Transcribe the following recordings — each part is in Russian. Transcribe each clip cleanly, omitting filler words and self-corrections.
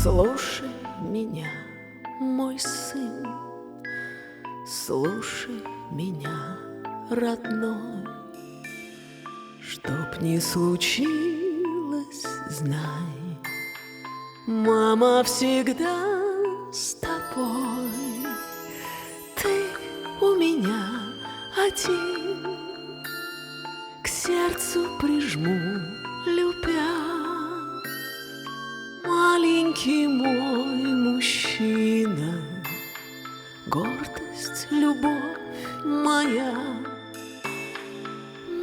Слушай меня, мой сын, слушай меня, родной. Чтоб ни случилось, знай, мама всегда с тобой. Ты у меня один, к сердцу прижму, любя. Маленький мой мужчина, гордость, любовь моя.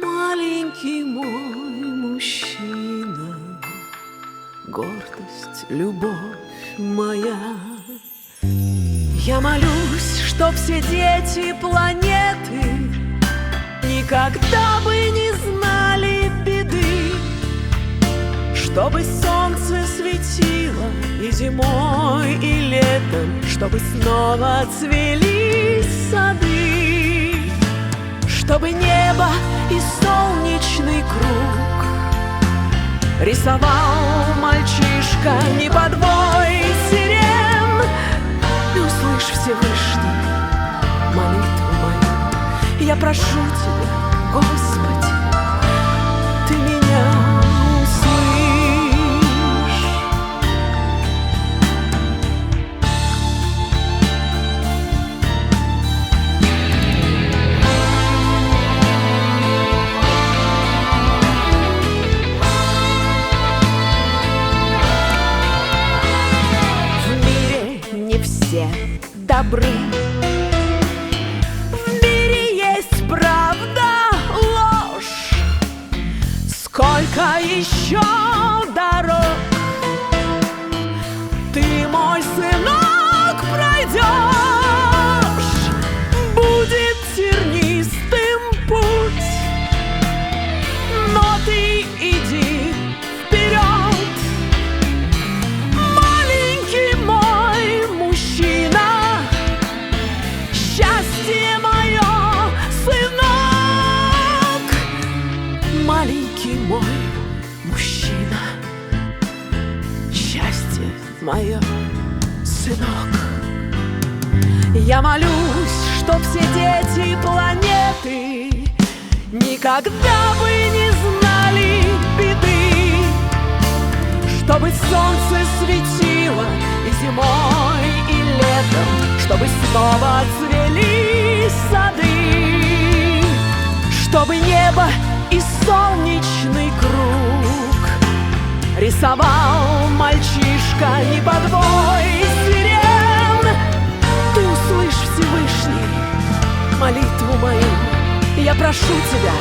Маленький мой мужчина, гордость, любовь моя. Я молюсь, чтоб все дети планеты никогда бы не знали беды, чтобы солнце светило и зимой, и летом, чтобы снова цвели сады, чтобы небо и солнечный круг рисовал мальчишка не подвой сирен. И услышь, Всевышний, молитву мою, я прошу тебя, Господи, ты меня услышь. В мире не все добры, в мире есть правда, ложь. Сколько еще дорог ты, мой сынок, пройдешь? Будет тернистым путь, но ты иди вперед. Маленький мой мужчина, счастье мое, сынок. Маленький мой мужчина, счастье мое, сынок. Я молюсь, чтоб все дети планеты никогда бы не знали беды, чтобы солнце светило и зимой, и летом, чтобы снова цвели сады, чтобы небо и солнечный круг рисовал мальчишка не подвой сирен. Ты услышь, Всевышний, молитву мою, я прошу тебя,